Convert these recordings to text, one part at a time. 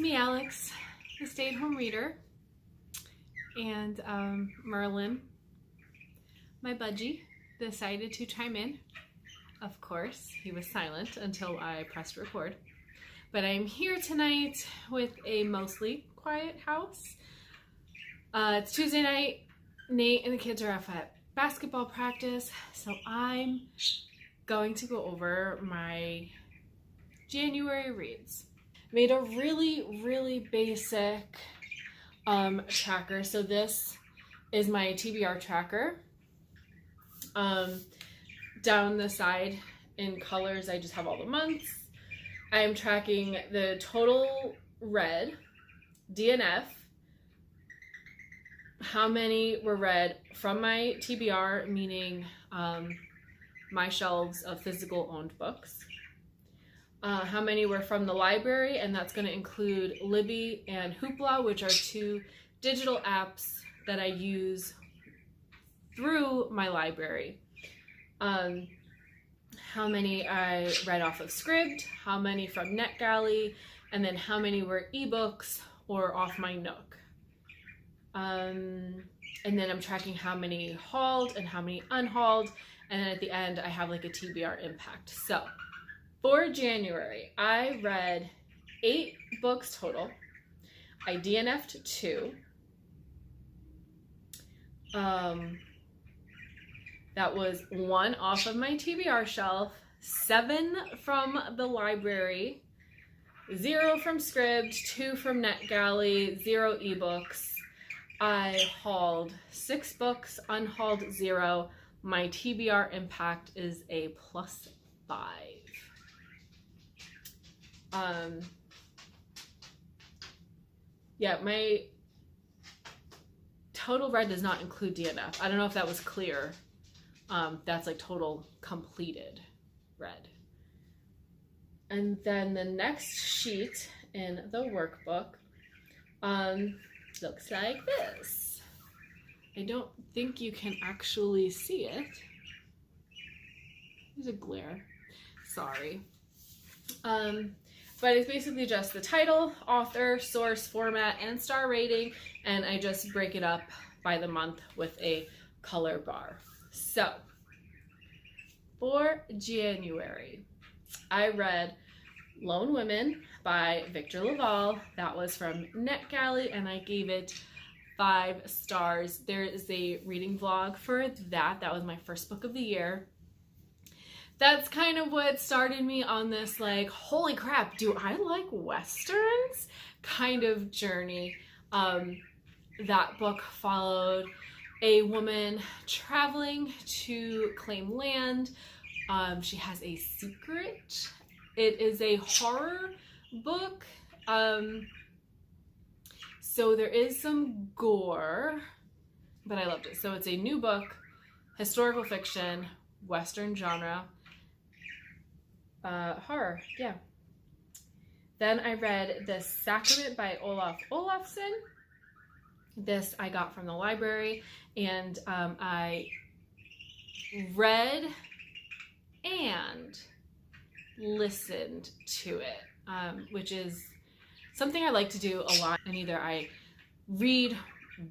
me, Alex, the stay-at-home reader, and Merlin, my budgie, decided to chime in. Of course, he was silent until I pressed record. But I'm here tonight with a mostly quiet house. It's Tuesday night. Nate and the kids are off at basketball practice, so I'm going to go over my January reads. Made a really basic tracker. So this is my TBR tracker. Down the side in colors, I just have all the months. I am tracking the total read, DNF, how many were read from my TBR, meaning my shelves of physical owned books. How many were from the library, and that's going to include Libby and Hoopla, which are two digital apps that I use through my library. How many I read off of Scribd, how many from NetGalley, and then how many were ebooks or off my Nook. And then I'm tracking how many hauled and how many unhauled, and then at the end I have like a TBR impact. So for January, I read 8 books total. I DNF'd 2. That was 1 off of my TBR shelf, 7 from the library, 0 from Scribd, 2 from NetGalley, 0 ebooks. I hauled 6 books, unhauled 0. My TBR impact is a +5. Yeah, my total read does not include DNF. I don't know if that was clear. That's like total completed read. And then the next sheet in the workbook looks like this. I don't think you can actually see it. There's a glare. Sorry. But it's basically just the title, author, source, format, and star rating, and I just break it up by the month with a color bar. So, for January, I read Lone Women by Victor LaValle. That was from NetGalley, and I gave it 5 stars. There is a reading vlog for that. That was my first book of the year. That's kind of what started me on this, like, holy crap, do I like Westerns kind of journey. That book followed a woman traveling to claim land. She has a secret. It is a horror book. So there is some gore, but I loved it. So it's a new book, historical fiction, Western genre. Horror, yeah. Then I read The Sacrament by Olaf Olafsson. This I got from the library, and I read and listened to it, which is something I like to do a lot. And either I read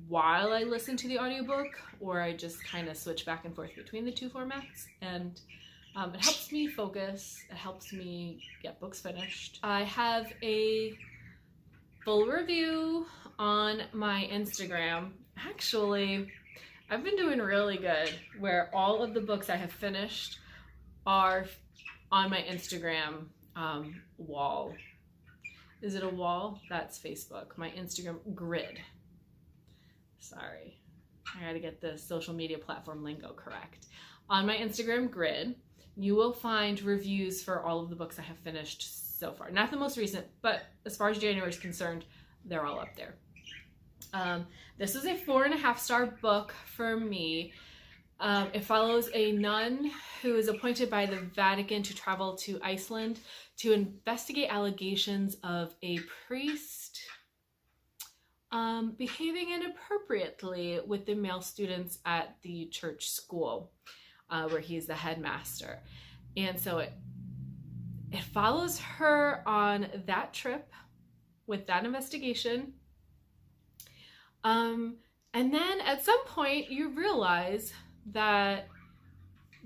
while I listen to the audiobook, or I just kind of switch back and forth between the two formats, and it helps me focus. It helps me get books finished. I have a full review on my Instagram. Actually, I've been doing really good where all of the books I have finished are on my Instagram wall. Is it a wall? That's Facebook. My Instagram grid. Sorry, I gotta get the social media platform lingo correct. On my Instagram grid, you will find reviews for all of the books I have finished so far. Not the most recent, but as far as January is concerned, they're all up there. This is a 4.5 star book for me. It follows a nun who is appointed by the Vatican to travel to Iceland to investigate allegations of a priest behaving inappropriately with the male students at the church school, where he's the headmaster. And so it follows her on that trip with that investigation. And then at some point you realize that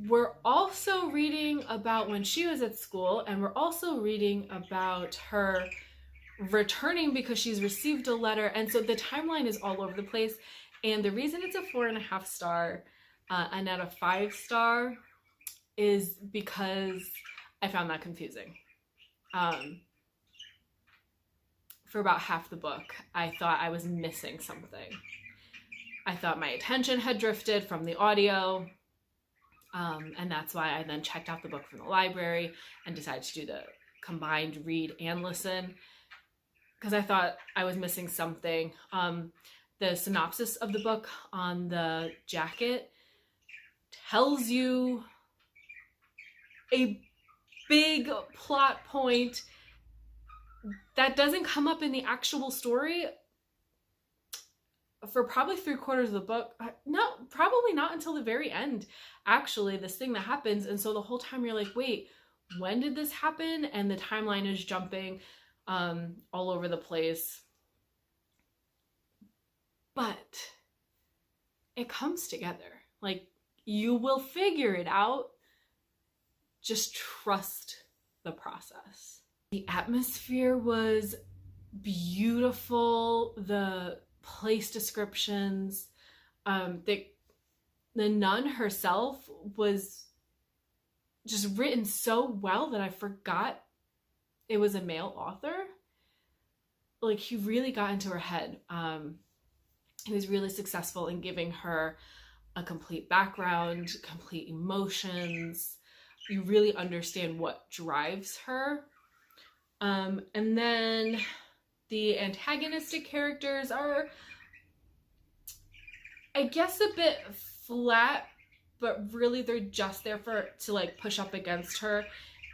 we're also reading about when she was at school, and we're also reading about her returning because she's received a letter. And so the timeline is all over the place. And the reason it's a 4.5 star and not a 5 star is because I found that confusing. For about half the book, I thought I was missing something. I thought my attention had drifted from the audio. And that's why I then checked out the book from the library and decided to do the combined read and listen, because I thought I was missing something. The synopsis of the book on the jacket tells you a big plot point that doesn't come up in the actual story for probably 3/4 of the book. No, probably not until the very end, actually, this thing that happens. And so the whole time you're like, wait, when did this happen? And the timeline is jumping all over the place. But it comes together. Like, you will figure it out. Just trust the process. The atmosphere was beautiful. The place descriptions, the nun herself was just written so well that I forgot it was a male author. Like, he really got into her head. He was really successful in giving her a complete background, complete emotions. You really understand what drives her. And then the antagonistic characters are, I guess, a bit flat, but really they're just there to like push up against her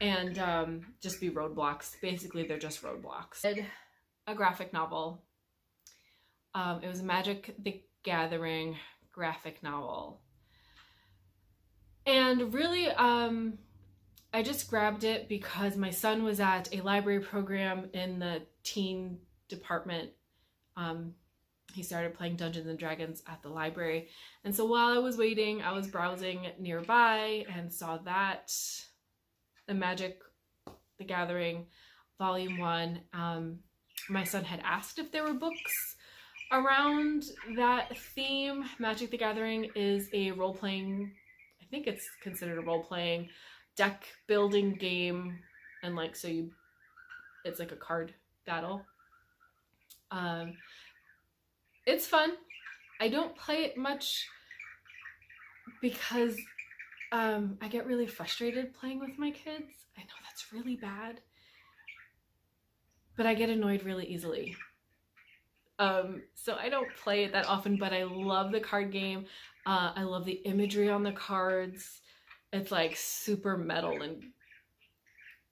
and just be roadblocks. Basically, they're just roadblocks. A graphic novel. It was a Magic the Gathering graphic novel. And really, I just grabbed it because my son was at a library program in the teen department. He started playing Dungeons and Dragons at the library. And so while I was waiting, I was browsing nearby and saw that the Magic the Gathering Volume 1. My son had asked if there were books around that theme. Magic the Gathering is a role-playing, I think it's considered a role-playing deck building game, and like, so it's like a card battle. It's fun. I don't play it much because I get really frustrated playing with my kids. I know that's really bad, but I get annoyed really easily. So I don't play it that often, but I love the card game. I love the imagery on the cards. It's like super metal and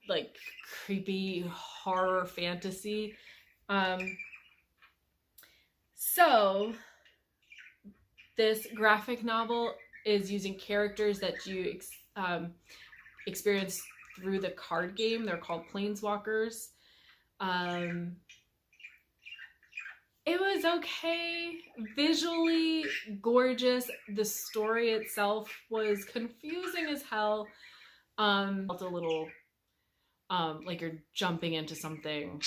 like creepy horror fantasy. So this graphic novel is using characters that you experience through the card game. They're called Planeswalkers. It was okay, visually gorgeous. The story itself was confusing as hell. Felt a little like you're jumping into something.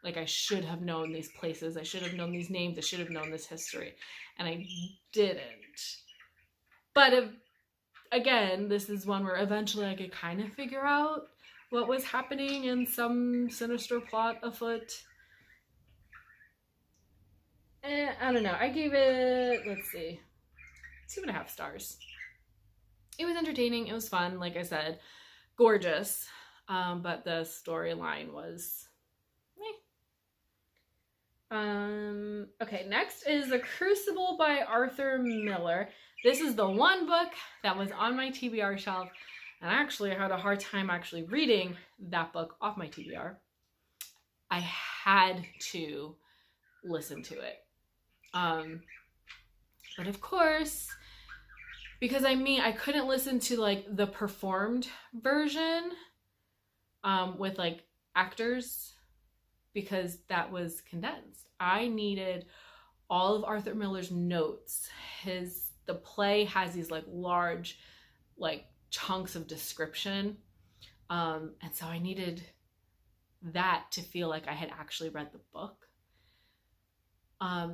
Like, I should have known these places, I should have known these names, I should have known this history, and I didn't. But again, this is one where eventually I could kind of figure out what was happening and some sinister plot afoot. I don't know. I gave it, let's see, 2.5 stars. It was entertaining. It was fun. Like I said, gorgeous. But the storyline was meh. Okay, next is The Crucible by Arthur Miller. This is the one book that was on my TBR shelf, and actually I had a hard time actually reading that book off my TBR. I had to listen to it. But of course, because I couldn't listen to like the performed version with like actors because that was condensed. I needed all of Arthur Miller's notes. The play has these like large like chunks of description. And so I needed that to feel like I had actually read the book.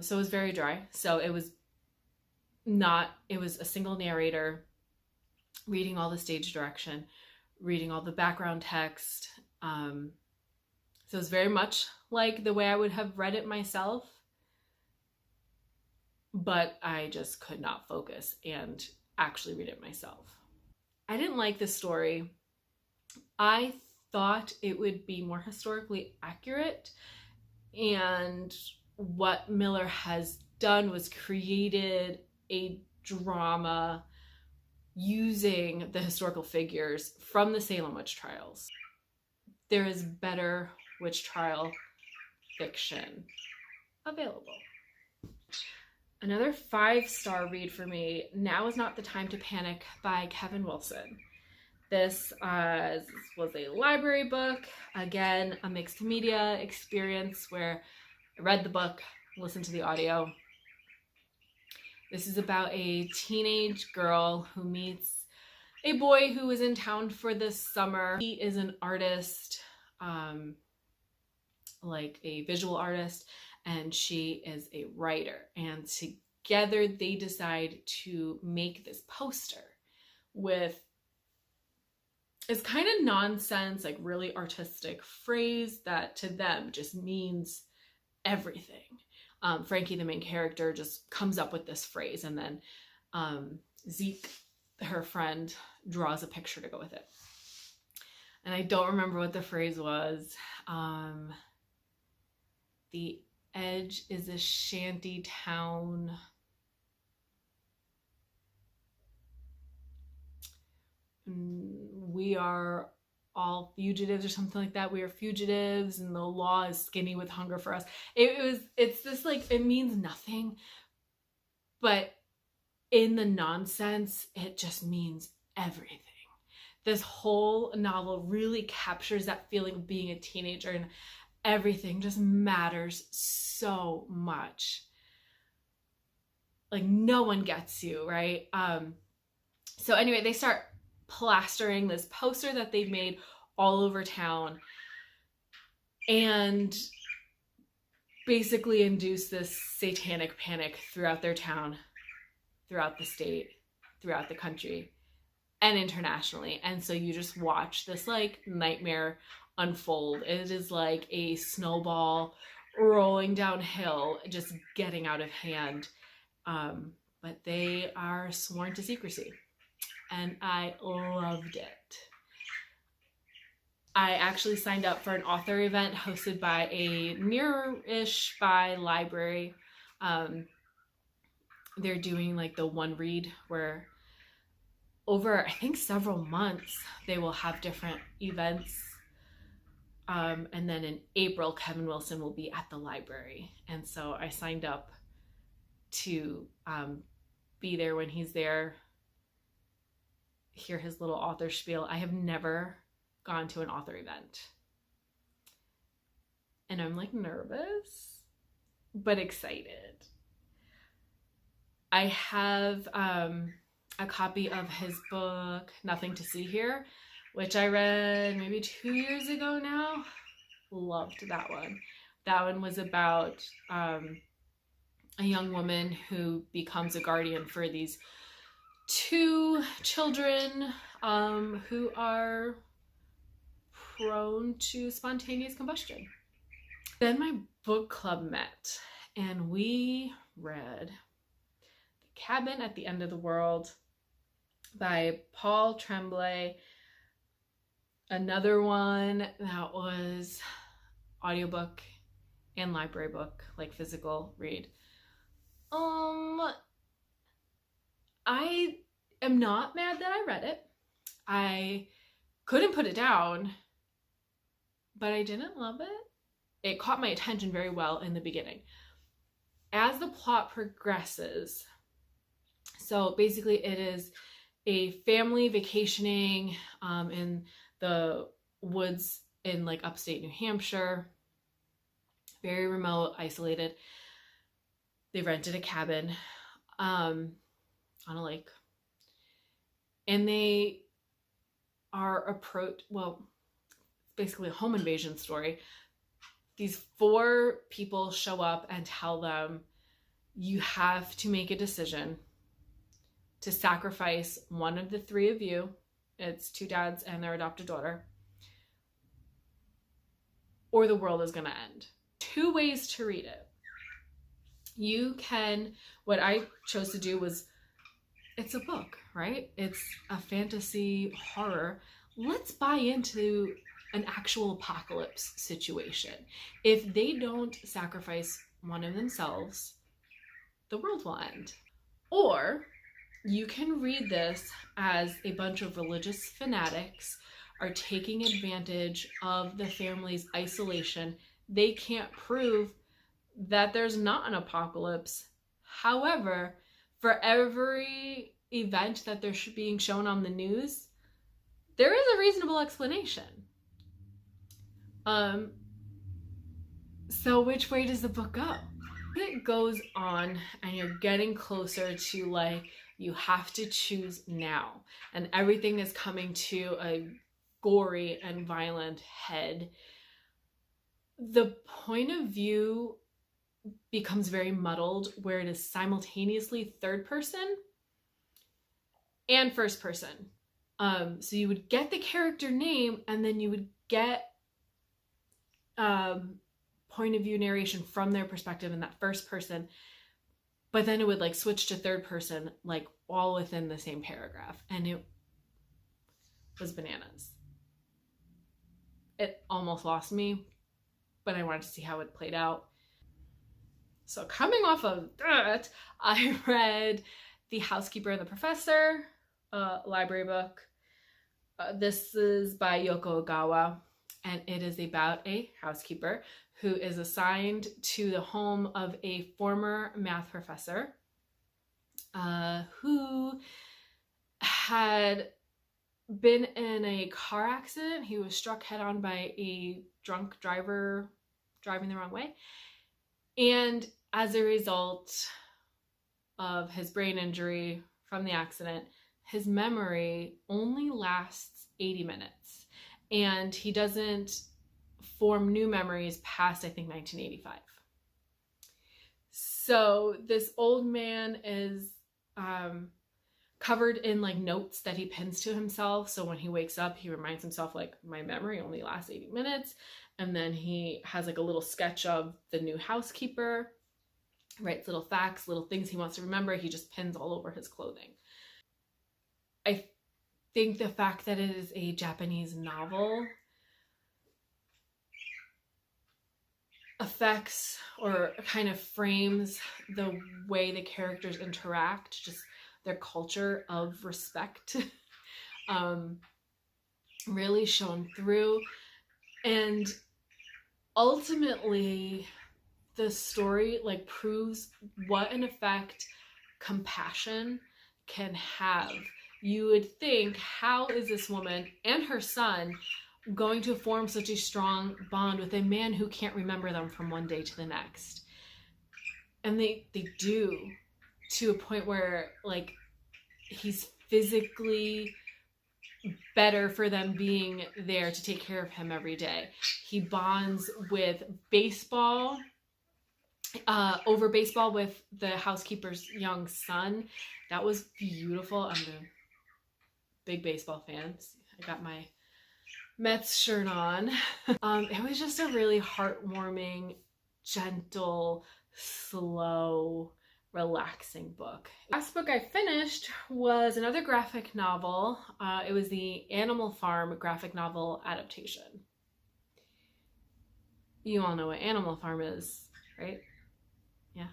So it was very dry. So it was a single narrator reading all the stage direction, reading all the background text. So it's very much like the way I would have read it myself, but I just could not focus and actually read it myself. I didn't like this story. I thought it would be more historically accurate, and what Miller has done was created a drama using the historical figures from the Salem witch trials. There is better witch trial fiction available. Another 5-star read for me, Now Is Not the Time to Panic by Kevin Wilson. This was a library book, again, a mixed media experience where I read the book, listened to the audio. This is about a teenage girl who meets a boy who is in town for the summer. He is an artist, like a visual artist, and she is a writer. And together they decide to make this poster with this kind of nonsense, like really artistic phrase that to them just means everything. Frankie, the main character, just comes up with this phrase, and then Zeke, her friend, draws a picture to go with it. And I don't remember what the phrase was. The edge is a shanty town. We are all fugitives, or something like that. We are fugitives, and the law is skinny with hunger for us. It's this like, it means nothing, but in the nonsense, it just means everything. This whole novel really captures that feeling of being a teenager, and everything just matters so much. Like, no one gets you, right? So anyway, they start plastering this poster that they've made all over town and basically induce this satanic panic throughout their town, throughout the state, throughout the country, and internationally. And so you just watch this like nightmare unfold. It is like a snowball rolling downhill, just getting out of hand. But they are sworn to secrecy, and I loved it. I actually signed up for an author event hosted by a Near-ish by library. They're doing like the one read where over, I think, several months, they will have different events. And then in April, Kevin Wilson will be at the library. And so I signed up to be there when he's there, hear his little author spiel. I have never gone to an author event, and I'm like nervous but excited. I have a copy of his book Nothing to See Here, which I read maybe 2 years ago now. Loved that one. That one was about a young woman who becomes a guardian for these 2 children who are prone to spontaneous combustion. Then my book club met, and we read The Cabin at the End of the World by Paul Tremblay. Another one that was audiobook and library book, like physical read. I am not mad that I read it. I couldn't put it down, but I didn't love it. It caught my attention very well in the beginning. As the plot progresses, so basically it is a family vacationing in the woods in like upstate New Hampshire. very remote, isolated. They rented a cabin on a lake. And they are basically a home invasion story. These 4 people show up and tell them, you have to make a decision to sacrifice one of the 3 of you. It's 2 dads and their adopted daughter, or the world is going to end. 2 ways to read it. What I chose to do was, it's a book, right? It's a fantasy horror. Let's buy into an actual apocalypse situation. If they don't sacrifice one of themselves, the world will end. Or you can read this as a bunch of religious fanatics are taking advantage of the family's isolation. They can't prove that there's not an apocalypse. However, for every event that they're being shown on the news, there is a reasonable explanation. So which way does the book go? It goes on and you're getting closer to like, you have to choose now, and everything is coming to a gory and violent head. The point of view becomes very muddled, where it is simultaneously third person and first person. So you would get the character name, and then you would get point of view narration from their perspective in that first person, but then it would like switch to third person, like all within the same paragraph, and it was bananas. It almost lost me, but I wanted to see how it played out. So coming off of that, I read The Housekeeper and the Professor, library book. This is by Yoko Ogawa, and it is about a housekeeper who is assigned to the home of a former math professor who had been in a car accident. He was struck head on by a drunk driver driving the wrong way. And as a result of his brain injury from the accident, his memory only lasts 80 minutes. And he doesn't form new memories past, I think, 1985. So this old man is covered in like notes that he pins to himself. So when he wakes up, he reminds himself like, my memory only lasts 80 minutes. And then he has like a little sketch of the new housekeeper, writes little facts, little things he wants to remember. He just pins all over his clothing. I think the fact that it is a Japanese novel affects or kind of frames the way the characters interact, just their culture of respect, really shown through. And ultimately, the story like proves what an effect compassion can have. You would think, how is this woman and her son going to form such a strong bond with a man who can't remember them from one day to the next? And they do, to a point where like he's physically better for them being there to take care of him every day. He bonds with baseball, over baseball with the housekeeper's young son. That was beautiful. I'm a big baseball fan. I got my Mets shirt on. It was just a really heartwarming, gentle, slow, relaxing book. Last book I finished was another graphic novel. It was the Animal Farm graphic novel adaptation. You all know what Animal Farm is, right? Yeah.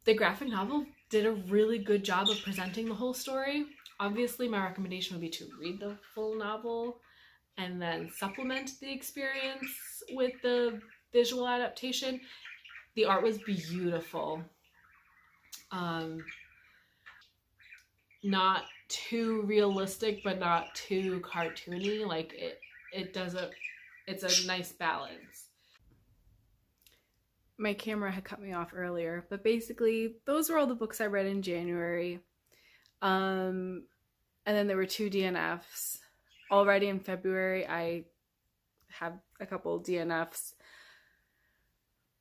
The graphic novel did a really good job of presenting the whole story. Obviously, my recommendation would be to read the full novel and then supplement the experience with the visual adaptation. The art was beautiful. Not too realistic, but not too cartoony. Like it's a nice balance. my camera had cut me off earlier, but basically those were all the books I read in January. And then there were 2 DNFs. Already in February, I have a couple DNFs.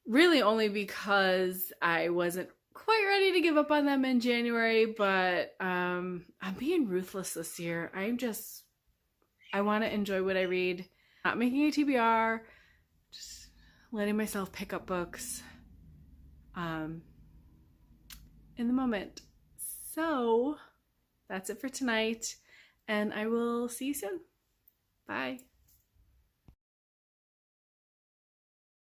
Really only because I wasn't quite ready to give up on them in January, but I'm being ruthless this year. I want to enjoy what I read. Not making a TBR, just letting myself pick up books in the moment. So that's it for tonight, and I will see you soon. Bye.